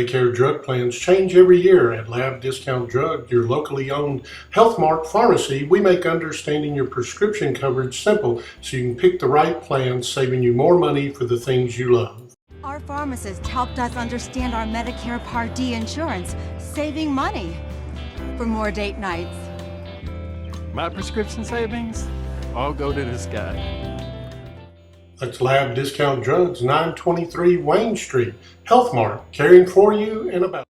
Medicare drug plans change every year. At Lab Discount Drug, your locally owned Health Mart pharmacy, we make understanding your prescription coverage simple so you can pick the right plan, saving you more money for the things you love. Our pharmacist helped us understand our Medicare Part D insurance, saving money for more date nights. My prescription savings all go to this guy. That's Lab Discount Drugs, 923 Wayne Street. Health Mart, caring for you and about.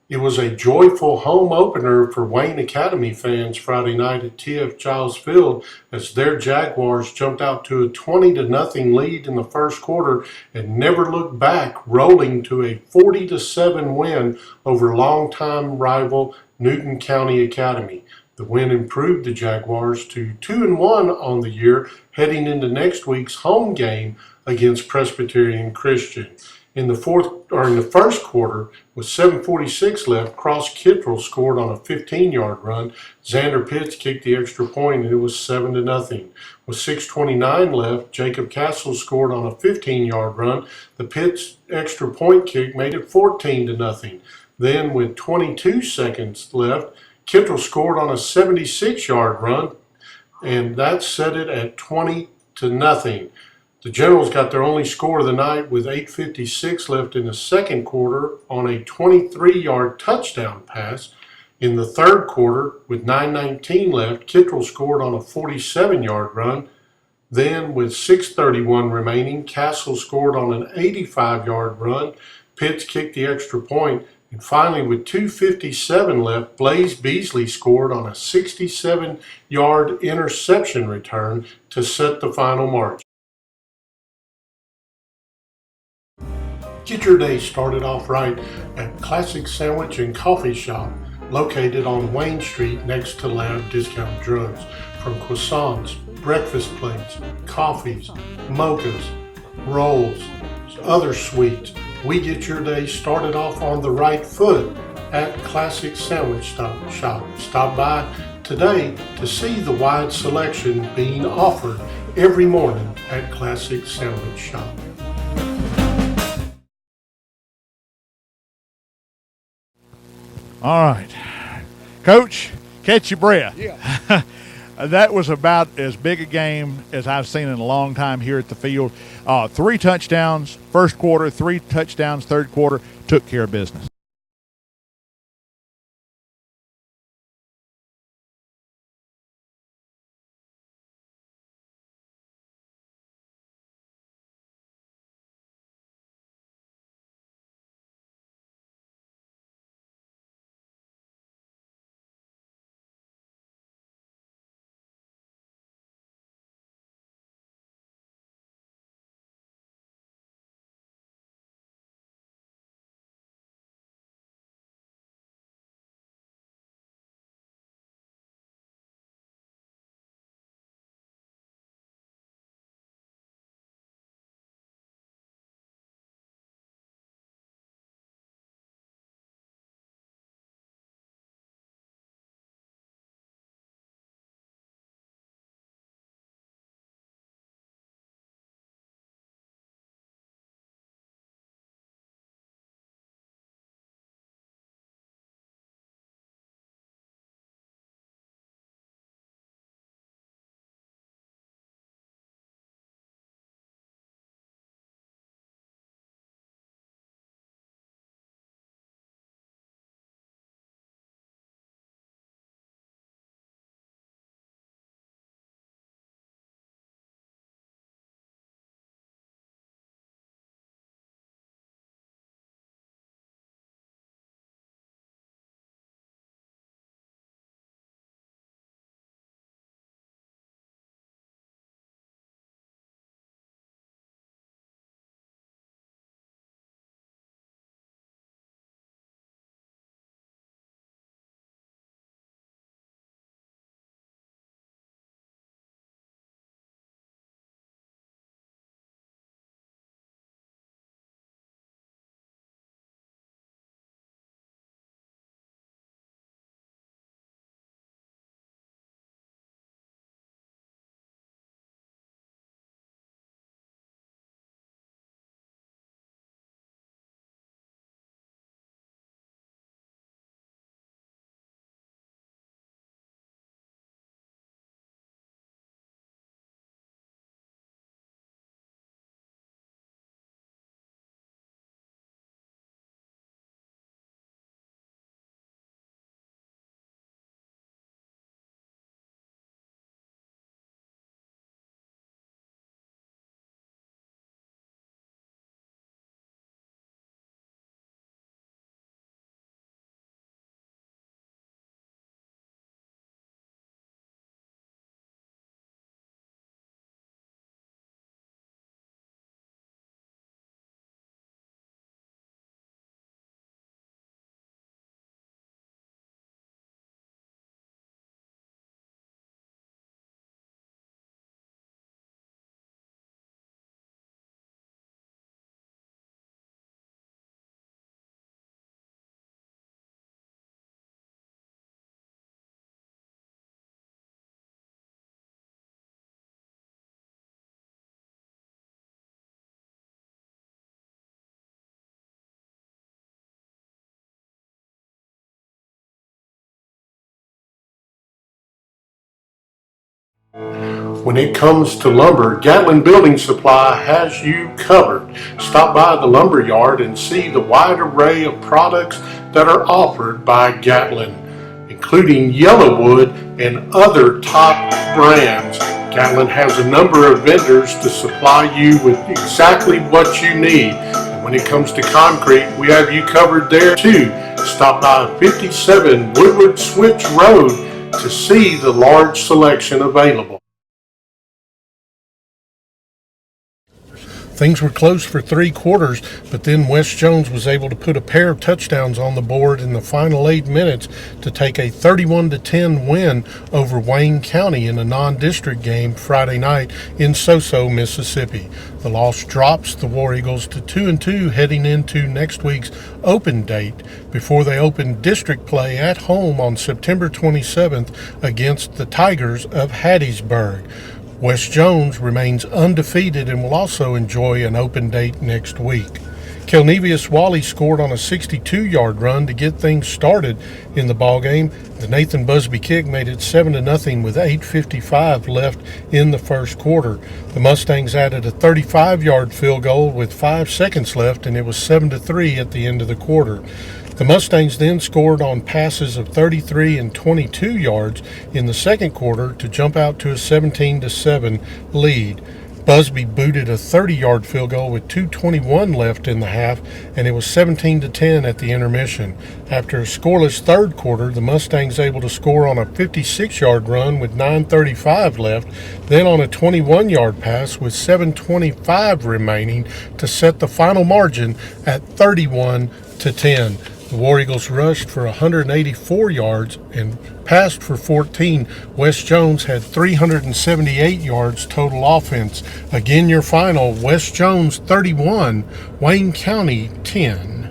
It was a joyful home opener for Wayne Academy fans Friday night at TF Giles Field as their Jaguars jumped out to a 20-0 lead in the first quarter and never looked back, rolling to a 40-7 win over longtime rival Newton County Academy. The win improved the Jaguars to 2-1 on the year, heading into next week's home game against Presbyterian Christian. In the first quarter, with 7:46 left, Cross Kittrell scored on a 15-yard run. Xander Pitts kicked the extra point, and it was 7-0. With 6:29 left, Jacob Castle scored on a 15-yard run. The Pitts extra point kick made it 14-0. Then, with 22 seconds left, Kittrell scored on a 76-yard run, and that set it at 20-0. The Generals got their only score of the night with 8:56 left in the second quarter on a 23-yard touchdown pass. In the third quarter, with 9:19 left, Kittrell scored on a 47-yard run. Then, with 6:31 remaining, Castle scored on an 85-yard run. Pitts kicked the extra point. And finally, with 2:57 left, Blaze Beasley scored on a 67-yard interception return to set the final margin. Get your day started off right at Classic Sandwich and Coffee Shop, located on Wayne Street next to Lab Discount Drugs. From croissants, breakfast plates, coffees, mochas, rolls, other sweets, we get your day started off on the right foot at Classic Sandwich Shop. Stop by today to see the wide selection being offered every morning at Classic Sandwich Shop. All right. Coach, catch your breath. Yeah. That was about as big a game as I've seen in a long time here at the field. 3 touchdowns first quarter, 3 touchdowns third quarter, took care of business. When it comes to lumber, Gatlin Building Supply has you covered. Stop by the lumber yard and see the wide array of products that are offered by Gatlin, including Yellowwood and other top brands. Gatlin has a number of vendors to supply you with exactly what you need. And when it comes to concrete, we have you covered there too. Stop by 57 Woodward Switch Road to see the large selection available. Things were close for 3 quarters, but then West Jones was able to put a pair of touchdowns on the board in the final 8 minutes to take a 31-10 win over Wayne County in a non-district game Friday night in Soso, Mississippi. The loss drops the War Eagles to 2-2 heading into next week's open date before they open district play at home on September 27th against the Tigers of Hattiesburg. West Jones remains undefeated and will also enjoy an open date next week. Kelnevius Wally scored on a 62-yard run to get things started in the ballgame. The Nathan Busby kick made it 7-0 with 8:55 left in the first quarter. The Mustangs added a 35-yard field goal with 5 seconds left, and it was 7-3 at the end of the quarter. The Mustangs then scored on passes of 33 and 22 yards in the second quarter to jump out to a 17-7 lead. Busby booted a 30-yard field goal with 2:21 left in the half, and it was 17-10 at the intermission. After a scoreless third quarter, the Mustangs able to score on a 56-yard run with 9:35 left, then on a 21-yard pass with 7:25 remaining to set the final margin at 31-10. The War Eagles rushed for 184 yards and passed for 14. West Jones had 378 yards total offense. Again, your final, West Jones 31, Wayne County 10.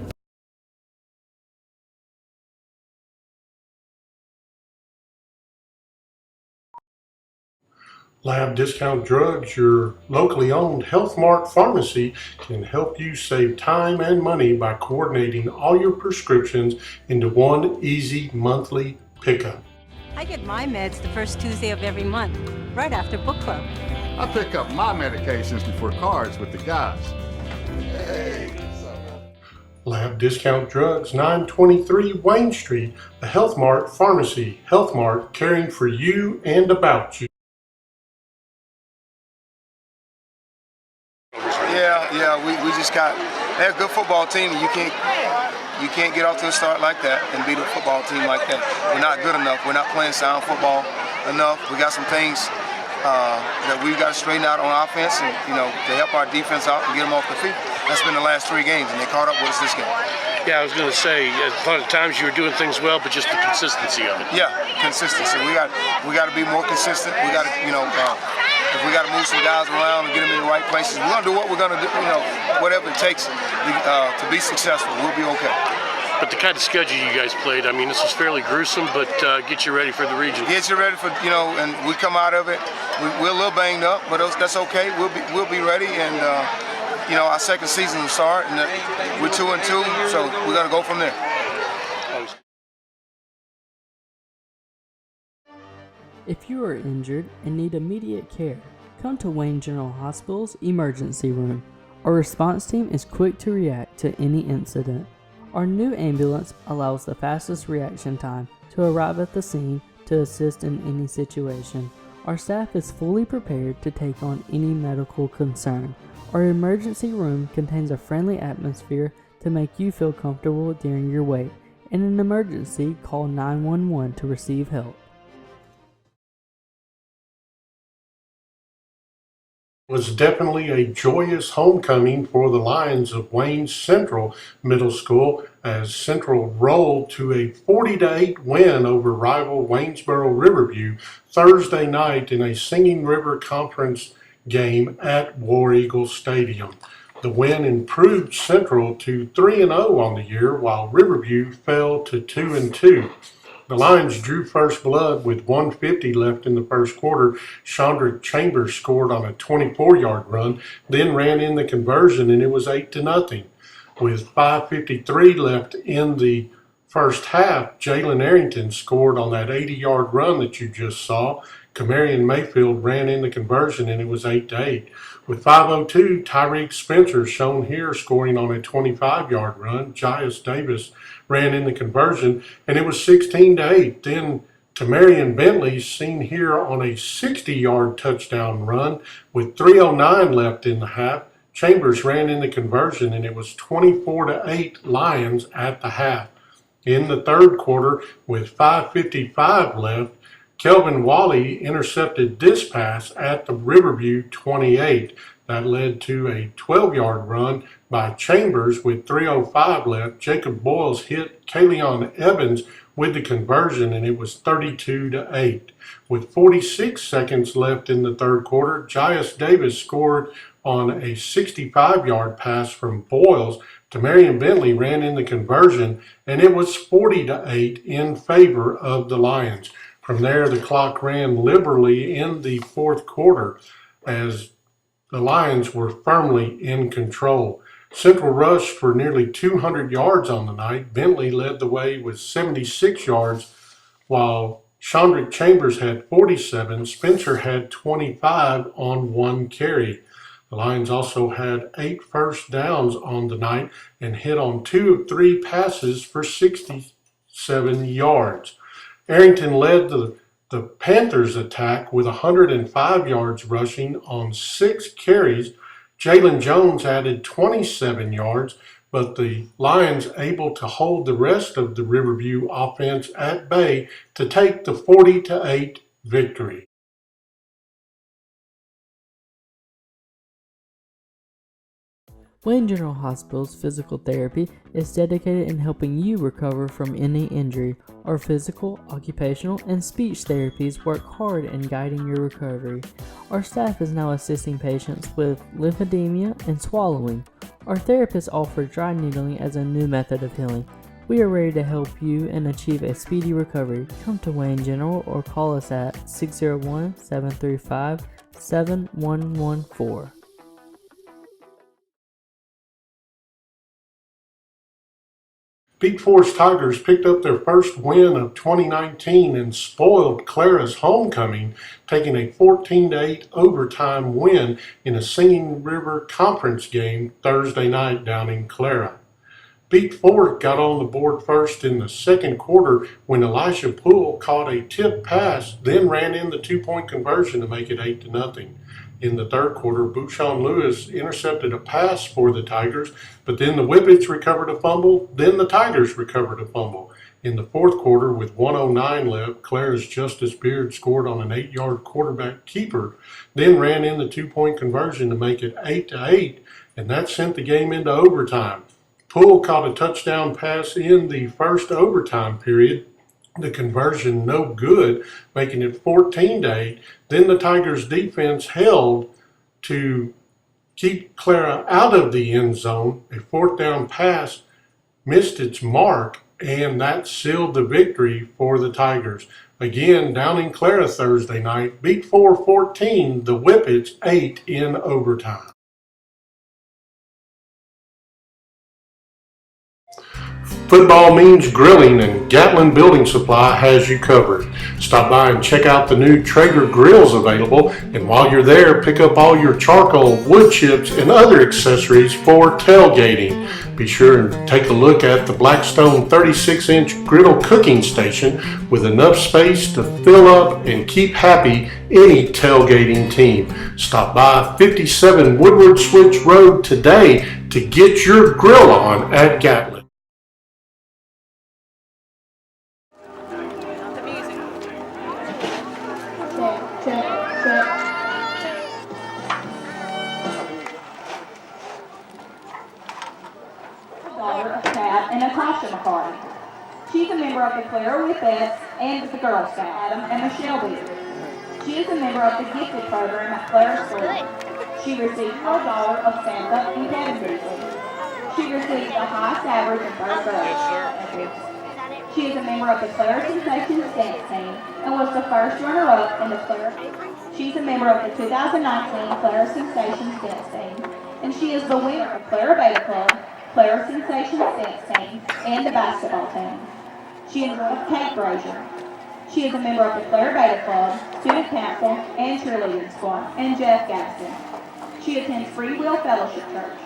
Lab Discount Drugs, your locally owned Health Mart pharmacy, can help you save time and money by coordinating all your prescriptions into one easy monthly pickup. I get my meds the first Tuesday of every month, right after book club. I pick up my medications before cards with the guys. Lab Discount Drugs, 923 Wayne Street, a Health Mart pharmacy. Health Mart, caring for you and about you. Yeah, we just they're a good football team, and you can't get off to a start like that and beat a football team like that. We're not good enough. We're not playing sound football enough. We got some things that we've got to straighten out on offense, and to help our defense out and get them off the feet. That's been the last 3 games, and they caught up with us this game. Yeah, I was going to say, a lot of times you were doing things well, but just the consistency of it. Yeah, consistency. We got to be more consistent. We got to, if we got to move some guys around and get them in the right places, we're going to do what we're going to do. Whatever it takes to be successful, we'll be okay. But the kind of schedule you guys played, I mean, this was fairly gruesome, but get you ready for the region. Get you ready for, and we come out of it. We're a little banged up, but that's okay. We'll be ready, and our second season will start, and we're 2-2, so we're gonna go from there. If you are injured and need immediate care, come to Wayne General Hospital's emergency room. Our response team is quick to react to any incident. Our new ambulance allows the fastest reaction time to arrive at the scene to assist in any situation. Our staff is fully prepared to take on any medical concern. Our emergency room contains a friendly atmosphere to make you feel comfortable during your wait. In an emergency, call 911 to receive help. It was definitely a joyous homecoming for the Lions of Wayne Central Middle School as Central rolled to a 40-8 win over rival Waynesboro Riverview Thursday night in a Singing River Conference game at War Eagle Stadium. The win improved Central to 3-0 on the year, while Riverview fell to 2-2. The Lions drew first blood with 1:50 left in the first quarter. Chandra Chambers scored on a 24-yard run, then ran in the conversion, and it was 8-0. With 5:53 left in the first half, Jalen Arrington scored on that 80-yard run that you just saw. Kamarion Mayfield ran in the conversion, and it was 8-8. With 5:02, Tyreek Spencer, shown here, scoring on a 25-yard run. Jaius Davis ran in the conversion, and it was 16-8. Then Kamarion Bentley, seen here on a 60-yard touchdown run with 3:09 left in the half. Chambers ran in the conversion, and it was 24-8 Lions at the half. In the third quarter, with 5:55 left, Kelvin Wally intercepted this pass at the Riverview 28. That led to a 12-yard run by Chambers with 3:05 left. Jacob Boyles hit Kaleon Evans with the conversion, and it was 32-8. With 46 seconds left in the third quarter, Jaius Davis scored on a 65-yard pass from Boyles. Kamarion Bentley ran in the conversion, and it was 40-8 in favor of the Lions. From there, the clock ran liberally in the fourth quarter as the Lions were firmly in control. Central rushed for nearly 200 yards on the night. Bentley led the way with 76 yards, while Shondrick Chambers had 47. Spencer had 25 on one carry. The Lions also had 8 first downs on the night and hit on 2 of 3 passes for 67 yards. Arrington led the Panthers' attack with 105 yards rushing on 6 carries. Jalen Jones added 27 yards, but the Lions able to hold the rest of the Riverview offense at bay to take the 40-8 victory. Wayne General Hospital's physical therapy is dedicated in helping you recover from any injury. Our physical, occupational, and speech therapies work hard in guiding your recovery. Our staff is now assisting patients with lymphedema and swallowing. Our therapists offer dry needling as a new method of healing. We are ready to help you and achieve a speedy recovery. Come to Wayne General or call us at 601-735-7114. Peak Forest Tigers picked up their first win of 2019 and spoiled Clara's homecoming, taking a 14-8 overtime win in a Singing River Conference game Thursday night down in Clara. Peak Forest got on the board first in the second quarter when Elisha Poole caught a tip pass, then ran in the 2-point conversion to make it 8-0. In the third quarter, Bouchon Lewis intercepted a pass for the Tigers, but then the Whippets recovered a fumble, then the Tigers recovered a fumble. In the fourth quarter, with 1:09 left, Clara's Justice Beard scored on an 8-yard quarterback keeper, then ran in the 2-point conversion to make it 8-8, and that sent the game into overtime. Poole caught a touchdown pass in the first overtime period. The conversion no good, making it 14-8. Then the Tigers defense held to keep Clara out of the end zone. A 4th down pass missed its mark, and that sealed the victory for the Tigers. Again, down in Clara Thursday night, beat 4-14, the Whippets 8 in overtime. Football means grilling, and Gatlin Building Supply has you covered. Stop by and check out the new Traeger grills available, and while you're there, pick up all your charcoal, wood chips, and other accessories for tailgating. Be sure and take a look at the Blackstone 36-inch griddle cooking station with enough space to fill up and keep happy any tailgating team. Stop by 57 Woodward Switch Road today to get your grill on at Gatlin. And Natasha McCarty. She's a member of the Clara Whippets and the Girl Scouts. Adam and Michelle Beasley. She is a member of the Gifted program at Clara School. She received her dollar of Santa and Kevin Beasley. She received the highest average in third grade. She is a member of the Clara Sensations dance team and was the first runner-up in the Clara. She's a member of the 2019 Clara Sensations dance team, and she is the winner of Clara Beta Club, Clara Sensations dance team, and the basketball team. She enjoys Kate Brazier. She is a member of the Clara Beta Club, student council, and cheerleading squad, and Jeff Gaston. She attends Free Will Fellowship Church.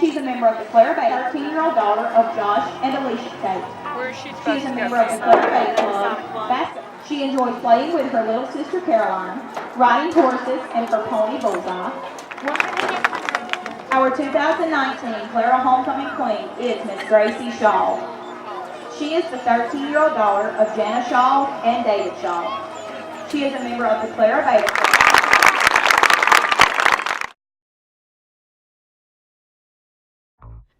She's a member of the Claire Bay, 13-year-old daughter of Josh and Alicia Tate. She is a member of the Claire Bay Club. She enjoys playing with her little sister Caroline, riding horses, and her pony Bullseye. Our 2019 Clara Homecoming Queen is Miss Gracie Shaw. She is the 13-year-old daughter of Jana Shaw and David Shaw. She is a member of the Clara Bay Club.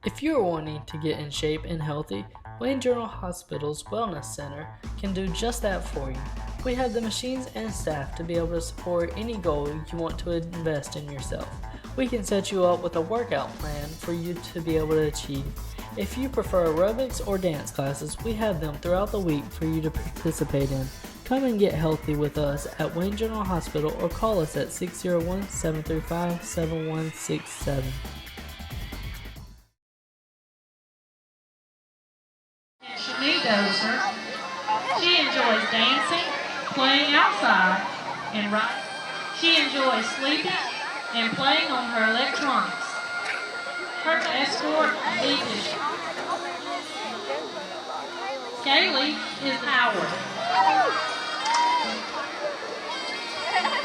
If you are wanting to get in shape and healthy, Wayne General Hospital's Wellness Center can do just that for you. We have the machines and staff to be able to support any goal you want to invest in yourself. We can set you up with a workout plan for you to be able to achieve. If you prefer aerobics or dance classes, we have them throughout the week for you to participate in. Come and get healthy with us at Wayne General Hospital or call us at 601-735-7167. Shanique Dozer. She enjoys dancing, playing outside, and riding. She enjoys sleeping and playing on her electronics. Her escort leadership. Kaylee is Howard.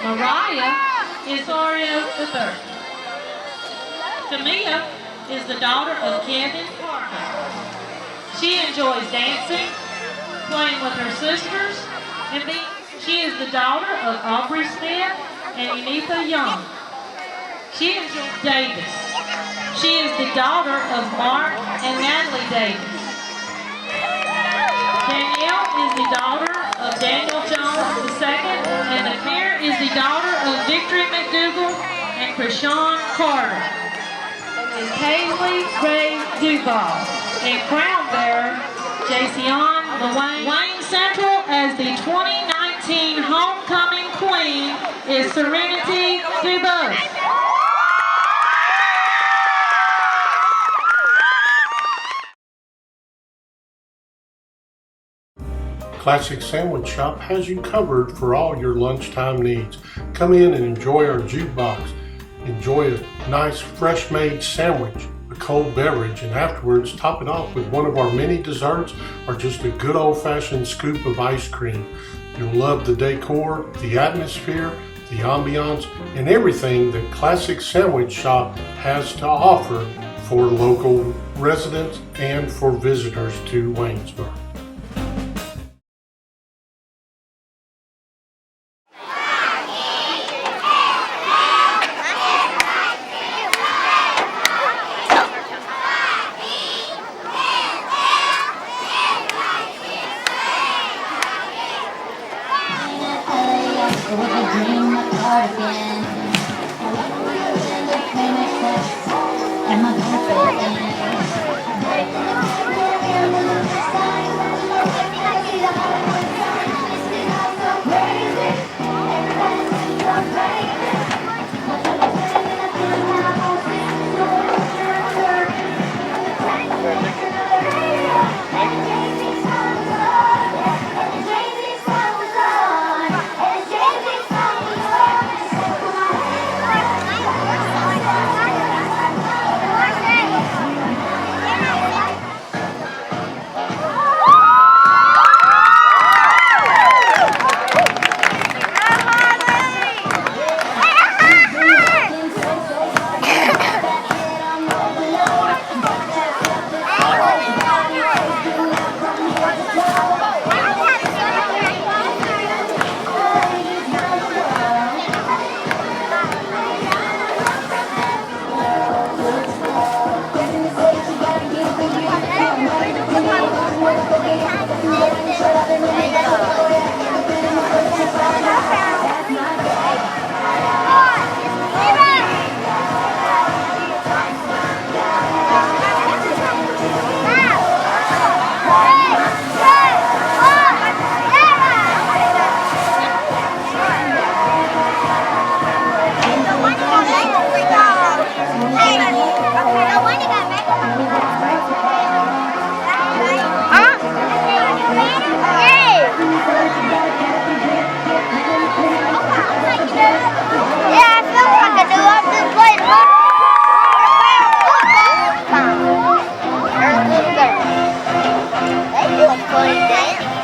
Mariah is Dario III. Tamia is the daughter of Kevin Parker. She enjoys dancing, playing with her sisters, and she is the daughter of Aubrey Smith and Unitha Young. She enjoys Davis. She is the daughter of Mark and Natalie Davis. Danielle is the daughter of Daniel Jones II, and Amir is the daughter of Victory McDougal and Krishan Carter. Is Haley Ray Duval, and crown bearer Jason LeWayne. Wayne Central as the 2019 Homecoming Queen is Serenity Dubose. Classic Sandwich Shop has you covered for all your lunchtime needs. Come in and enjoy our jukebox. Enjoy a nice fresh made sandwich, a cold beverage, and afterwards top it off with one of our many desserts or just a good old fashioned scoop of ice cream. You'll love the decor, the atmosphere, the ambiance, and everything that Classic Sandwich Shop has to offer for local residents and for visitors to Waynesburg. Huh? falling down.